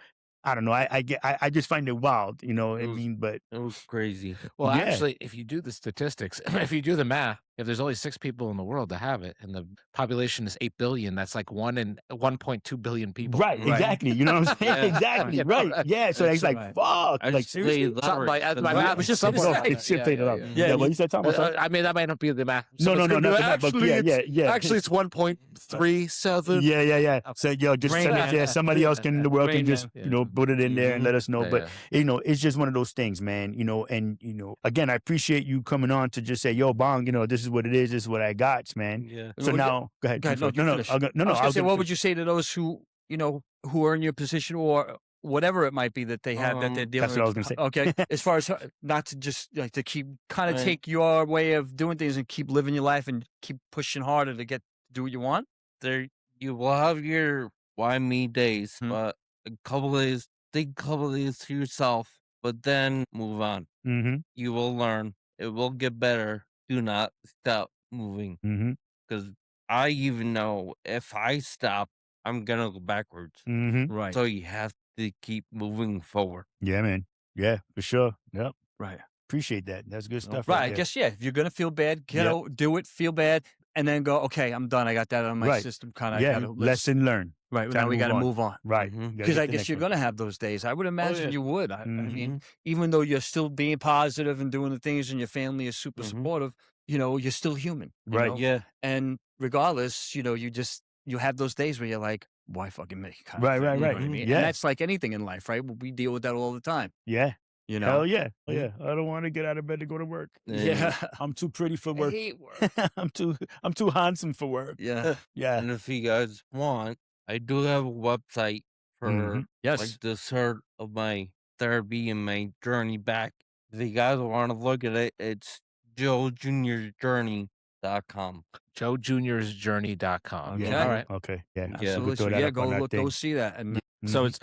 I don't know. I just find it wild, you know. I It was- mean, but It was crazy. Well, Yeah. actually, if you do the statistics, if you do the math, if there's only 6 people in the world that have it, and the population is 8 billion, that's like 1 in 1.2 billion people. right, Right. exactly. You know what I'm saying? Yeah. exactly. Yeah, Right. right. Yeah. So it's like, right. fuck. I Like, just seriously? played Something lottery. like The my lottery. math was just Something something else. like It should pay it up. Yeah. Yeah. What you said, Thomas? I mean, that might not be the math. No, Someone's gonna not do the it. math, but Actually, yeah. Actually, it's 1.37. Yeah. So, yo, just Brain send it Man. there. Somebody else in the world Brain can just, Man. you know, put it in there and let us know. But, Yeah. you know, it's just one of those things, man, you know, and, you know, again, I appreciate you coming on to just say, yo, Bong, you know, this is what it is. This is what I got, man. Yeah. So Well, now, go ahead. Go ahead, no, you finish. I'll go, no, I was gonna I'll say, get what would you say to those who, you know, who are in your position or whatever it might be that they have that they're dealing That's what I was with? gonna say. Okay. As far as not to just like to keep kind of Right. take your way of doing things and keep living your life and keep pushing harder to do what you want. There, you will have your why me days, Hmm. but a couple days think a couple of these to yourself, but then move on. Mm-hmm. You will learn. It will get better. Do not stop moving. Mm-hmm. Because I even know if I stop, I'm going to go backwards. Mm-hmm. Right. So you have to keep moving forward. Yeah, man. Yeah, for sure. Yep. Right. Appreciate that. That's good stuff. Right. I there. guess, yeah, if you're going to feel bad, Yep. do it, feel bad, and then go, okay, I'm done. I got that out of my Right. system. Kind of, Yeah. Lesson learned. Right. Time Now to we got to move on. move on. Right. Mhm. Because I guess you're going to have those days. I would imagine yeah. you would. I Mhm. mean, even though you're still being positive and doing the things and your family is super Mhm. supportive, you're still human. you Right. know? Yeah. And regardless, you have those days where you're like, why fucking make kind of Right, thing, right, you know right. what I mean? Yeah. And that's like anything in life, right? We deal with that all the time, Yeah. you know? Hell yeah. Oh, Mhm. yeah. I don't want to get out of bed to go to work. Yeah. I'm too pretty for I work. hate work. I'm too handsome for work. Yeah. Yeah. And if you guys want, I do have a website for Mhm. Yes. like the start of my therapy and my journey back. If you guys want to look at it, it's joejuniorjourney.com. JoeJunior'sJourney.com. Okay. All right. Okay. Yeah. Yeah. We could Absolutely. throw So, that yeah, up go on our look, go thing. see that. And So Mhm. it's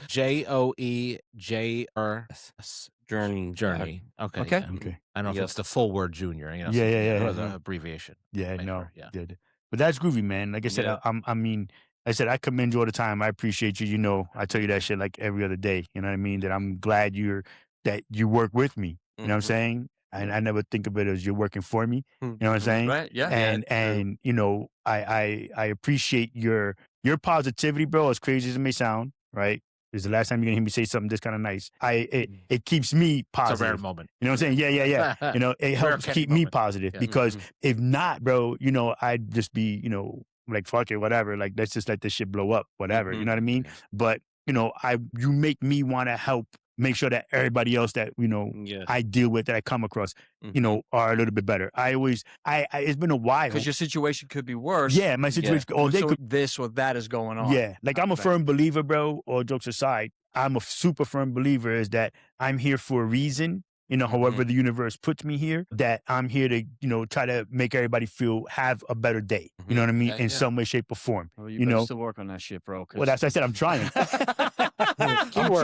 JoeJRS Journey. Journey. Okay. Okay. yeah. Okay. I don't know if Yep. it's the full word junior, Yeah, so, yeah, or yeah. the abbreviation. Yeah, Make no. sure, yeah. Did. But that's groovy, man. Like I said, Yeah. I mean, I said I commend you all the time. I appreciate you. I tell you that shit like every other day. You know what I mean? That I'm glad that you work with me. You know what I'm Mhm. saying? And I never think of it as you're working for me. You know what I'm Mhm. saying? right. Yeah. And I appreciate your positivity, bro. As crazy as it may sound, right? This is the last time you're gonna hear me say something this kind of nice. It keeps me It's a rare positive. moment. You know what I'm saying? Yeah. It helps Kenny keep me moment. positive Yeah. because Mhm. if not, bro, I'd just be, like fuck it, whatever. Like let's just let this shit blow up, whatever. You Mhm. know what I mean? Yeah. But you make me want to help make sure that everybody else that Yeah. I deal with, that I come across, Mhm. are a little bit better. It's been a while. Because your situation could be worse. Yeah, my situation. Oh, they so could. this or that is going on. Yeah, like I'm a Right. firm believer, bro. All jokes aside, I'm a super firm believer is that I'm here for a reason. However the universe puts me here, that I'm here to, try to make everybody have a better day. You know what I mean? Yeah, In yeah. some way, shape, or form. Well, you better still work on that shit, bro. Well, that's what I said. I'm trying. I'm Keyword.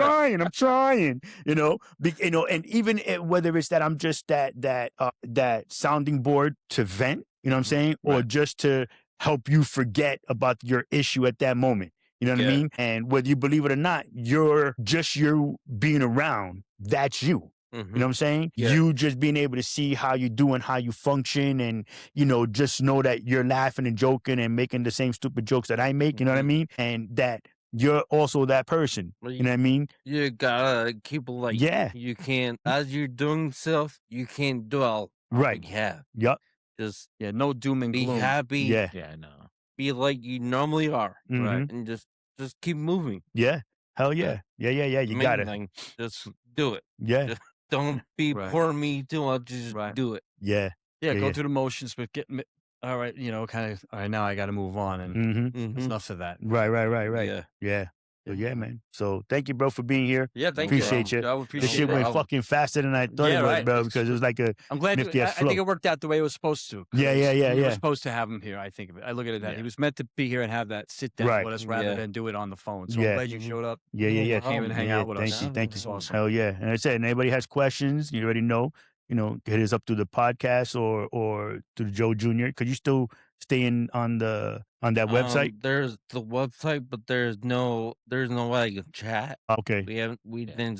trying. And even whether it's that I'm just that sounding board to vent. You know what I'm saying? Or Right. just to help you forget about your issue at that moment. You know what I Yeah. mean? And whether you believe it or not, you being around. That's you. You know what I'm saying? Yeah. You just being able to see how you do and how you function and, just know that you're laughing and joking and making the same stupid jokes that I make, you know what I mean? And that you're also that person. Well, You know what I mean? You gotta keep it light. Yeah. You can't, as you're doing stuff, you can't dwell on Right. what you have. Yup. Just Yeah, no doom and be gloom. happy. Yeah. Yeah, I know. Be like you normally are. Mhm. And just keep moving. Yeah. Hell yeah. Yeah. You Main got it. thing, just do it. Yeah. Just don't be Right. poor me too much. Just Right. do it. Yeah. Yeah, go Yeah. through the motions, but all right, kind of, all right, now I got to move on. And Mm-hmm. it's enough of that. Right. Yeah. Yeah. So yeah, man. So thank you, bro, for being here. Yeah, thank Appreciate you. you. I would This appreciate shit it. went I'll- fucking faster than I thought Yeah, it was, right. bro, It's- because it was like a I'm glad nifty I ass think flow. it worked out the way it was supposed to. 'cause Yeah. We were Yeah. supposed to have him here, I think of it. I look at it that Yeah. he was meant to be here and have that sit down Right. with us rather Yeah. than do it on the phone. So Yeah. I'm glad you Mhm. showed up. Yeah. Came and hang Yeah, out with us. Thank you. It's awesome. Hell yeah. And I said, and anybody has questions, you already know, hit us up through the podcast or through the Joe Jr. Could you still stay on that website? There's the website, but there's no way you can chat. Okay. We didn't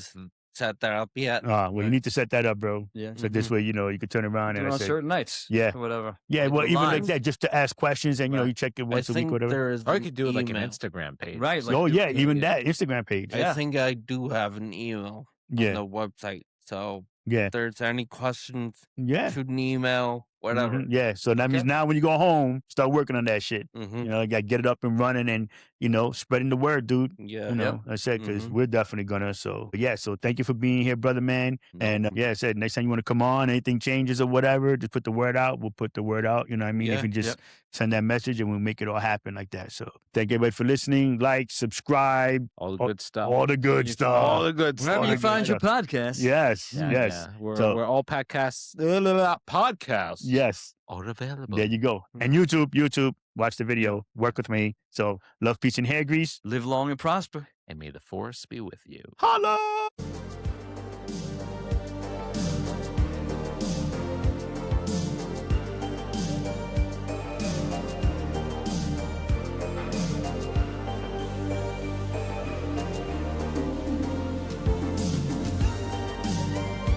set that up yet. Well, you need to set that up, bro. Yeah. So this way, you could turn around Do it and I on said, certain nights. Yeah. Or whatever. yeah, Like well, the even like live. that, just to ask questions and, Right. you check it I once a week, think whatever. there is Or you could do it like an email. Instagram page. Right. Oh, yeah, even yeah. that Instagram page. Yeah. I think I do have an email Yeah. on the website. So Yeah. if there's any questions, Yeah. shoot an email, whatever. Mhm. Yeah. So that means Okay. now when you go home, start working on that shit. Mm-hmm. You got to get it up and running and, spreading the word, dude. Yeah. I said, because Mhm. we're definitely gonna. So yeah, so thank you for being here, brother, man. And No. I said, next time you want to come on, anything changes or whatever, just put the word out. We'll put the word out. You know what I mean? Yeah, If you just send that message and we'll make it all happen like that. So thank everybody for listening. Like, subscribe, All the good stuff. all the good All stuff. the good Wherever stuff. you good find your stuff. podcast. Yes, Yeah, yes, yeah. We're So- all podcasts. Podcasts. yes. All available. There you go. And YouTube. watch the video, work with me. So love, peace, and hair grease. Live long and prosper. And may the force be with you. Holla!